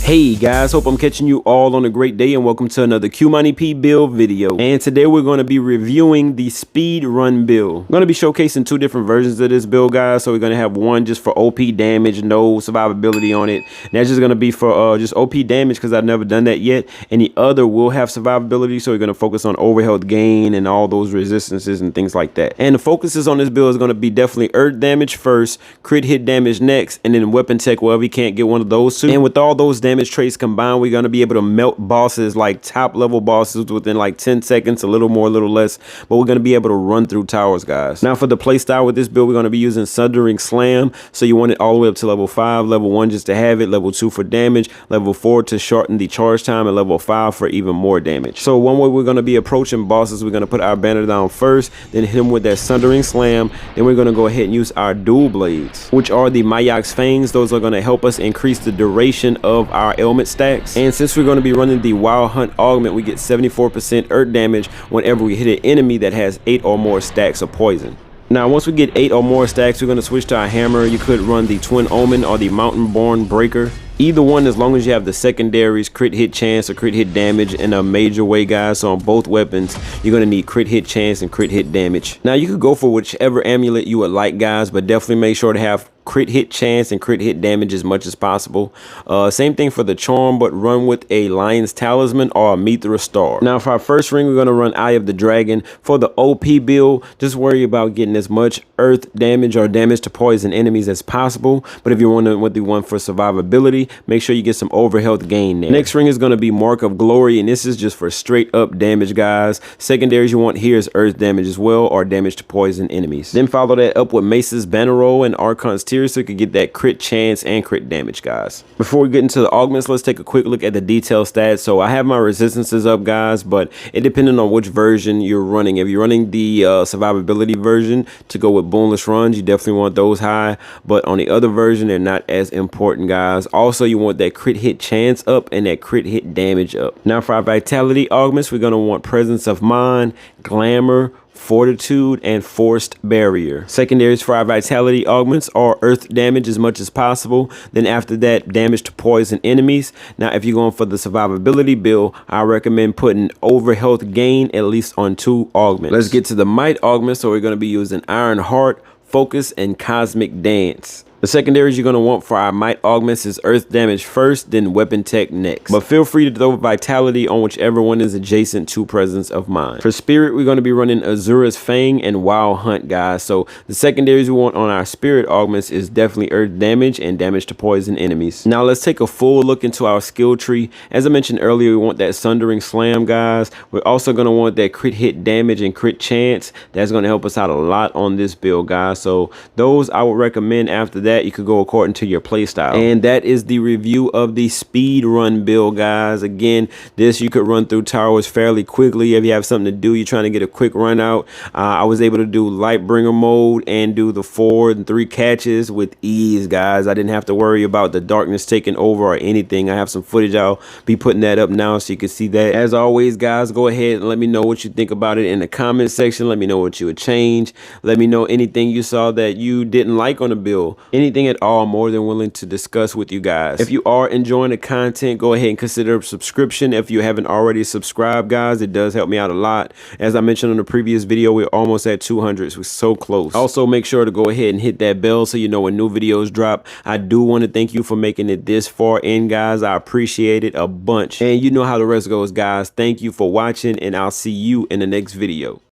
Hey guys, hope I'm catching you all on a great day and welcome to another qmoniep build video. And today we're going to be reviewing the speed run build. I'm going to be showcasing two different versions of this build, guys. So we're going to have one just for OP damage, no survivability on it. And that's just going to be for just OP damage because I've never done that yet. And the other will have survivability, so we're going to focus on overhealth gain and all those resistances and things like that. And the focuses on this build is going to be definitely earth damage first, crit hit damage next, and then weapon tech wherever you can't get one of those two. And with all those damage traits combined, we're going to be able to melt bosses, like top level bosses, within like 10 seconds, a little more, a little less, but we're going to be able to run through towers, guys. Now for the playstyle with this build, we're going to be using Sundering Slam, so you want it all the way up to level 5, level 1 just to have it, level 2 for damage, level 4 to shorten the charge time, and level 5 for even more damage. So one way we're going to be approaching bosses, we're going to put our banner down first, then hit him with that Sundering Slam, then we're going to go ahead and use our dual blades, which are the Mayak's Fangs. Those are going to help us increase the duration of our ailment stacks. And since we're going to be running the Wild Hunt augment, we get 74% earth damage whenever we hit an enemy that has 8 or more stacks of poison. Now once we get 8 or more stacks, we're going to switch to our hammer. You could run the Twin Omen or the Mountain Born Breaker. Either one, as long as you have the secondaries, crit hit chance or crit hit damage in a major way, guys. So on both weapons, you're going to need crit hit chance and crit hit damage. Now you could go for whichever amulet you would like, guys, but definitely make sure to have crit hit chance and crit hit damage as much as possible. Same thing for the charm, but run with a Lion's Talisman or a Mithra Star. Now for our first ring, we're going to run Eye of the Dragon. For the OP build, just worry about getting as much earth damage or damage to poison enemies as possible. But if you want with the one for survivability, make sure you get some overhealth gain there. Next ring is going to be Mark of Glory, and this is just for straight up damage, guys. Secondaries you want here is earth damage as well, or damage to poison enemies. Then follow that up with Mace's Bannerol and Archon's Tear, so you can get that crit chance and crit damage, guys. Before we get into the augments, let's take a quick look at the detailed stats. So I have my resistances up, guys, but it depending on which version you're running. If you're running the survivability version to go with boneless runs, you definitely want those high, but on the other version, they're not as important, guys. Also, you want that crit hit chance up and that crit hit damage up. Now for our vitality augments, we're going to want Presence of Mind, Glamour, Fortitude, and Forced Barrier. Secondaries for our vitality augments are earth damage as much as possible. Then after that, damage to poison enemies. Now if you're going for the survivability build, I recommend putting overhealth gain at least on 2 augments. Let's get to the might augments. So we're going to be using Iron Heart, Focus, and Cosmic Dance. The secondaries you're going to want for our might augments is earth damage first, then weapon tech next. But feel free to throw vitality on whichever one is adjacent to Presence of Mind. For spirit, we're going to be running Azura's Fang and Wild Hunt, guys. So the secondaries we want on our spirit augments is definitely earth damage and damage to poison enemies. Now let's take a full look into our skill tree. As I mentioned earlier, we want that Sundering Slam, guys. We're also going to want that crit hit damage and crit chance. That's going to help us out a lot on this build, guys. So those I would recommend. After that, you could go according to your playstyle. And that is the review of the speed run build, guys. Again, this you could run through towers fairly quickly if you have something to do, you're trying to get a quick run out. I was able to do Lightbringer mode and do the 4 and 3 catches with ease, guys. I didn't have to worry about the darkness taking over or anything. I have some footage. I'll be putting that up now so you can see that. As always, guys, go ahead and let me know what you think about it in the comment section. Let me know what you would change. Let me know anything you saw that you didn't like on the build. Anything at all, more than willing to discuss with you guys. If you are enjoying the content, go ahead and consider a subscription if you haven't already subscribed, guys. It does help me out a lot. As I mentioned on the previous video, we're almost at 200, so we're so close. Also, make sure to go ahead and hit that bell so you know when new videos drop. I do want to thank you for making it this far in, guys. I appreciate it a bunch. And you know how the rest goes, guys. Thank you for watching, and I'll see you in the next video.